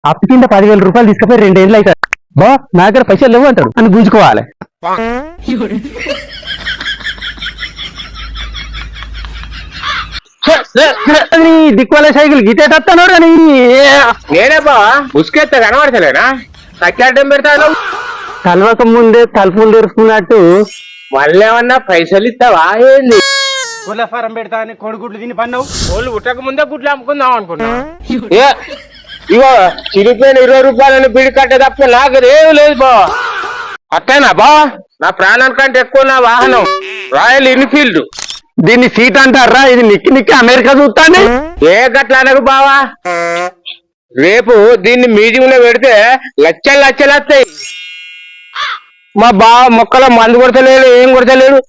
అప్పు కింద 10,000 రూపాయలు తీసుకుపోయి 2 ఏళ్ళు అవుతాడు. బా నా దగ్గర పైసలు లేవు అంటాడు అని గుంజుకోవాలి. దిక్కువల సైకిల్ గిట్టేటస్తాను కానీ నేనే బా ఉసుకెత్తే కనబడతలేనా సత్యాడ్డం పెడతాను. కలవక ముందే తలుపులు తెరుచుకున్నట్టు మళ్ళీ ఏమన్నా పైసలు ఇస్తావా ఏంది? కోళ్ళ ఫారం పెడతా అని కోడిగుడ్లు తిని పన్నావు. వాళ్ళు ఉట్టక ముందే గుడ్లు అమ్ముకుందాం అనుకున్నా. ఇగో చిరిగిపోయిన 20 రూపాయలని బిడి కట్టే తప్ప నాకు ఏమి లేదు బా. అట్టేనా బా? నా ప్రాణానికంటే ఎక్కువ నా వాహనం రాయల్ ఎన్ఫీల్డ్. దీన్ని సీట్ అంటారా? ఇది నిక్కి నిక్కి అమెరికా చూస్తాను. ఏ గట్ల అనకు బావా, రేపు దీన్ని మ్యూజియం లో పెడితే లక్షలు లక్షలు వస్తాయి. మా బావ మొక్కలో మందు కొడతలేడు, ఏం కొడతలేడు.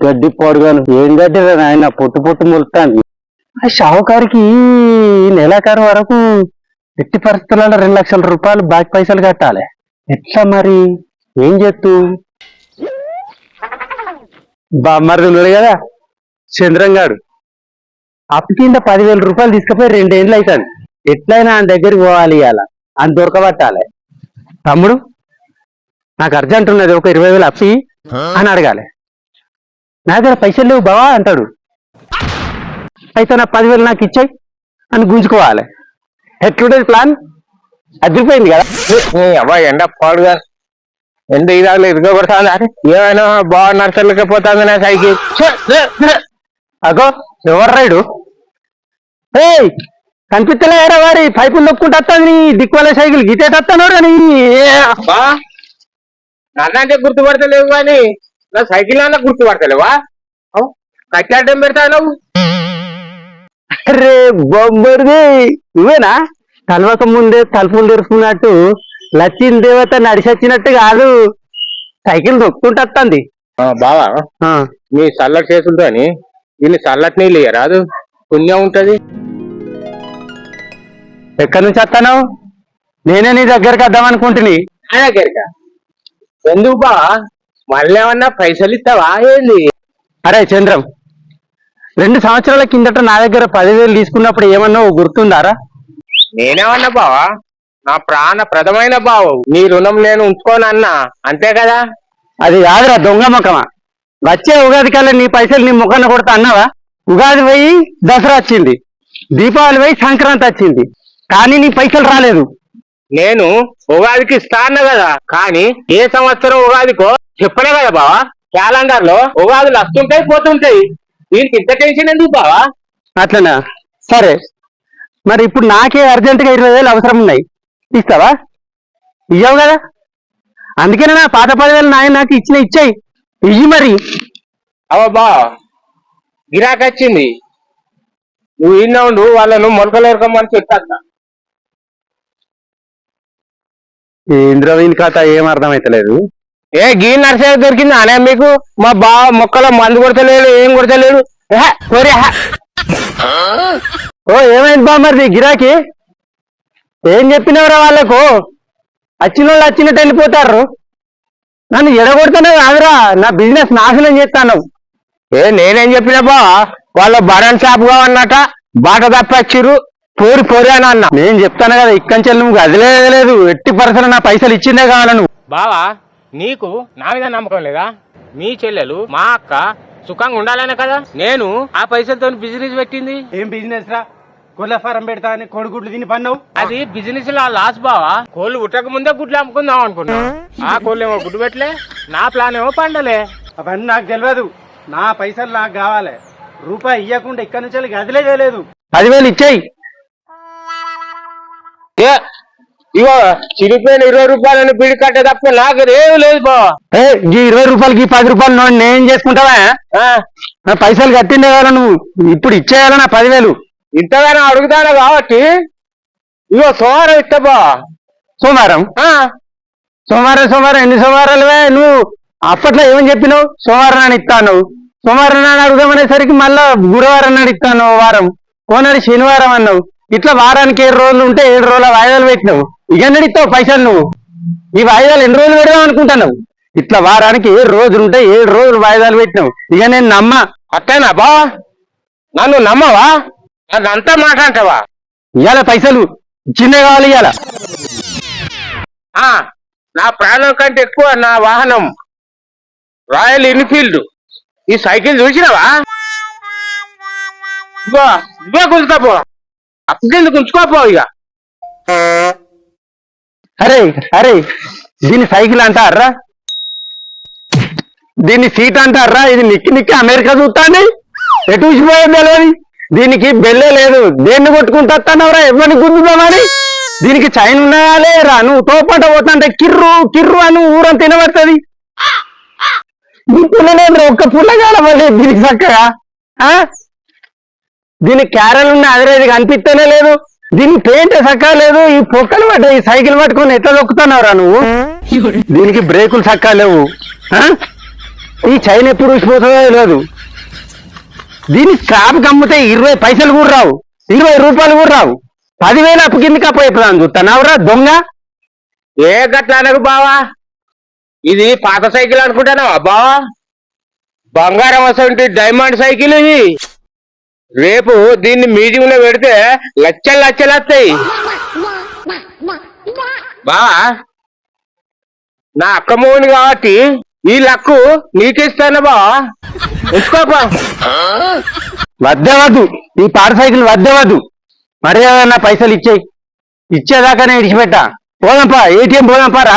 గడ్డి పోడుగాను ఏం గడ్డిరా నాయన, పొట్టు పొట్టు మొలుతాను. ఆ షావుకారికి నెలాఖరు వరకు ఎట్టి పరిస్థితులలో 2 లక్షల రూపాయలు బాకీ పైసలు కట్టాలి. ఎట్లా మరి ఏం చేస్తూ? బామ్మర్ది ఉన్నాడు కదా చంద్రంగాడు, అప్పు కింద 10,000 రూపాయలు తీసుకుపోయి 2 ఏళ్ళు అవుతాడు. ఎట్లయినా ఆయన దగ్గరికి పోవాలి, ఇవాళ అని దొరకబట్టాలి. తమ్ముడు నాకు అర్జెంట్ ఉన్నది, ఒక 20,000 అప్పి అని అడగాలి. నా దగ్గర పైసలు లేవు బావా అంటాడు. అయితే నా 10,000 నాకు ఇచ్చాయి అని గుంజుకోవాలి. ఎట్లుండేది ప్లాన్? అదిరిపోయింది కదా. అబ్బా ఎండ పాడుగా ఎండ ఇదాగలే ఇదిగొడతాను. అరే ఏమైనా బాగా నడచలేకపోతుంది నా సైకిల్. అగో ఎవరు రైడు? కనిపిస్తలేరా వారి పైపులు నొక్కుంటా దిక్కువల సైకిల్ గిట్టేటస్తాను కానీ నన్నంటే గుర్తుపడతలేవు కానీ నా సైకిల్ అన్నా గుర్తుపడతలేవా? కట్టాడ్డం పెడతాను. అరే బొమ్మరిది నువ్వేనా? కలవక ముందే తలుపులు తెరుచుకున్నట్టు లక్ష్మీ దేవత నడిచొచ్చినట్టు కాదు, సైకిల్ నొక్కుంటస్తుంది. బావా మీ చల్లటి చేతులతో వీళ్ళు చల్లటి నీళ్ళు రాదు, పుణ్యం ఉంటది. ఎక్కడి నుంచి వస్తాను? నేనే నీ దగ్గరకు వద్దామనుకుంటుని. నా దగ్గరకా? ఎందుకు బా? మళ్ళీ ఏమన్నా పైసలు ఇస్తావా ఏంది? అరే చంద్రం, 2 సంవత్సరాల కిందట నా దగ్గర 10,000 తీసుకున్నప్పుడు ఏమన్నావు గుర్తుందారా? నేనేమన్నా బావా, నా ప్రాణ ప్రదమైన బావు, నీ రుణం నేను ఉంచుకోనన్నా, అంతే కదా. అది కాదురా దొంగ ముఖమా. వచ్చే ఉగాది కల్లా నీ పైసలు నీ ముఖాన్ని కొడతా అన్నావా? ఉగాది పోయి దసరా వచ్చింది, దీపావళి పోయి సంక్రాంతి వచ్చింది, కానీ నీ పైసలు రాలేదు. నేను ఉగాదికి ఇస్తాను కదా, కానీ ఏ సంవత్సరం ఉగాదికో చెప్పలే కదా బావా. క్యాలెండర్ లో ఉగాదులు వస్తుంటాయి పోతుంటాయి, దీనికి ఇంత టెన్షన్ ఎందుకు బావా? అట్లనా? సరే మరి ఇప్పుడు నాకే అర్జెంటుగా 20,000 అవసరం ఉన్నాయి, ఇస్తావా? ఇయ్యవు కదా, అందుకనే నా పాత 10,000 నాయన నాకు ఇచ్చాయి, ఇయ్యి మరి. అవబ్బా గిరాకీ వచ్చింది, నువ్వు ఇన్న ఉండు, వాళ్ళను మొలకలేరుకోమని చెప్తా. ఇంద్రవీన్ కథ ఏం అర్థమైతలేదు. ఏ గీ నర్సరీ దొరికింది అనే మీకు? మా బావ మొక్కలో మందు కొడతలేడు, ఏం కొడతలేడు. ఓ ఏమైంది బామ్మర్ది గిరాకీ? ఏం చెప్పినవరా వాళ్ళకు? వచ్చిన వాళ్ళు వచ్చినట్టు వెళ్ళిపోతారు, నన్ను ఎడగొడుతున్నావు కాదురా, నా బిజినెస్ నాశనం చేస్తాను. నేనేం చెప్పినా బా, వాళ్ళ బడన్ షాప్ గా ఉన్నట బాట తప్పచ్చిర్రు, పోరి పోరి అని అన్నా. నేను చెప్తాను కదా, ఇక్కంచెల్లి నువ్వు అదిలేదు, ఎట్టి పరిసర నా పైసలు ఇచ్చిందే కావాల. నువ్వు బావా నీకు నా మీద నమ్మకం లేదా? మీ చెల్లెలు మా అక్క సుఖంగా ఉండాలనే కదా నేను ఆ పైసలతో బిజినెస్ పెట్టింది. ఏం బిజినెస్ రా? కోళ్ళ ఫారం పెడతా అని కోడిగుడ్లు తిని పన్నావు. అది బిజినెస్ లా లాస్ బావా. కోళ్ళు ఉట్టక ముందే గుడ్లు అమ్ముకుందాం అనుకున్నా, ఆ కోళ్ళు ఏమో గుడ్డు పెట్టలే, నా ప్లాన్ ఏమో పండలే. అవన్నీ నాకు తెలియదు, నా పైసలు నాకు కావాలి. రూపాయి ఇవ్వకుండా ఇక్కడి నుంచి గదిలే చేయలేదు. 10,000 ఇచ్చాయి. ఇగో చిరిగిపోయిన 20 రూపాయలని బిడి కట్టే తప్ప నాకు ఏమి లేదు బా. ఈ 20 రూపాయలకి 10 రూపాయలు నేను చేసుకుంటావా? నా పైసలు కట్టిండే కదా నువ్వు, ఇప్పుడు ఇచ్చేయాలా నా 10,000? ఇంతగానో అడుగుతాను కాబట్టి ఇగో సోమవారం ఇస్తా బా. సోమవారం? సోమవారం ఎన్ని సోమవారాలువే? నువ్వు అప్పట్లో ఏమని చెప్పినావు? సోమవారం నాడు ఇస్తాను, సోమవారం నాడు అడుగుదామనేసరికి మళ్ళా గురువారం నాడు ఇస్తాను వారం, కోనాడు శనివారం అన్నావు. ఇట్లా వారానికి 7 రోజులు ఉంటే 7 రోజుల వాయిదాలు పెట్టినావు. ఇక ఇస్తావు పైసలు నువ్వు? ఈ వాయిదాలు ఎన్ని రోజులు పెడదాం అనుకుంటున్నావు? ఇట్లా వారానికి 7 రోజులు ఉంటే 7 రోజులు వాయిదాలు పెట్టినావు. ఇక నేను నమ్మా. అట్టేనా బా? నన్ను నమ్మవా? అదంతా మాట అంటావా? ఇవాళ పైసలు చిన్న కావాలి ఇవాళ. ఆ, నా ప్రాణం కంటే ఎక్కువ నా వాహనం రాయల్ ఎన్ఫీల్డ్. ఈ సైకిల్ చూసినావా? ఇవే గుంజుకోపో, అప్పు కింద గుంజుకోపో ఇక. అరే అరే, దీన్ని సైకిల్ అంటారా? దీన్ని సీట్ అంటారా? ఇది నిక్కి నిక్కి అమెరికా చూస్తాండి, ఎటు చూసిపోయేది తెలియదు. దీనికి బెల్లే లేదు, దేన్ని కొట్టుకుంటానవరా ఎవరిని గుద్దుదామని. దీనికి చైన్ ఉన్నాయా లేరా? నువ్వు తోపంట పోతాంటే కిర్రు కిర్రు అని ఊరంతా తినబడుతుంది. ఈ పుల్ల లేదు, ఒక్క పుల్ల కాలమని దీనికి చక్కగా. దీనికి క్యారెల్ ఉన్న అదిరేది కనిపిస్తేనే లేదు. దీనికి పెయింట్ చక్కగా లేదు. ఈ పొక్కలు పడ్డ ఈ సైకిల్ పట్టుకొని ఎట్లా దొక్కుతున్నావురా నువ్వు? దీనికి బ్రేకులు చక్కగా లేవు. ఈ చైన్ ఎప్పుడు ఊసిపోతుందో తెలియదు. దీన్ని స్క్రాప్ అమ్మితే 20 పైసలు కూడా రావు, 20 రూపాయలు కూడా రావు. 10,000 అప్పు కిందకి అప్పయిపోతాను చూస్తానవరా దొంగ. ఏ గట్ల అనకు బావా, ఇది పాత సైకిల్ అనుకుంటానావా బావా? బంగారం అసలు డైమండ్ సైకిల్ ఇది. రేపు దీన్ని మీటింగ్ లో పెడితే లక్షలు లక్షలు వస్తాయి బావా. నా అక్క మోని కాబట్టి ఈ లక్కు నీకిస్తాను బావా, ఉంచుకోపా. వద్దేవద్దు, ఈ పాత సైకిల్ వద్దేవద్దు. మర్యాద నా పైసలు ఇచ్చేదాకానే ఇడిచిపెట్టా. పోదాంపా, ఏటీఎం పోదాంపారా.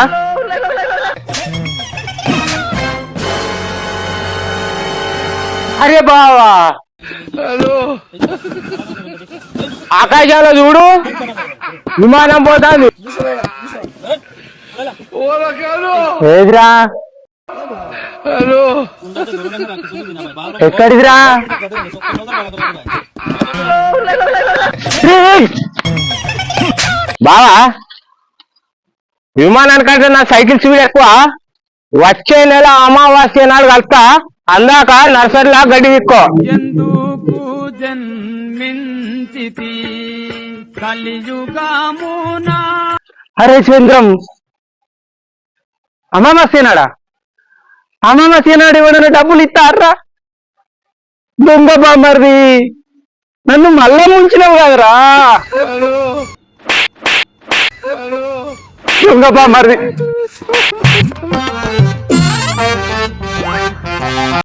అరే బావా, ఆకాశాల చూడు, విమానం పోతాంది. ఏదిరా? ఎక్కడిదిరా? బావా, విమానానికంటే నా సైకిల్ స్పీడ్ ఎక్కువ. వచ్చే నెల అమావాస్య నాడు కలుస్తా, అందాక నర్సరీలా గడ్డి తీసుకో. ఎందుకు జన్మించితి కలియుగమునా. అరే చంద్రం, అమావాస్యనాడా? అమావాస్యనాడు ఎవడన్నా డబ్బులు ఇస్తారా? దొంగ బామ్మర్ది, నన్ను మళ్ళా ముంచినావు కదరా దొంగ బామ్మర్ది.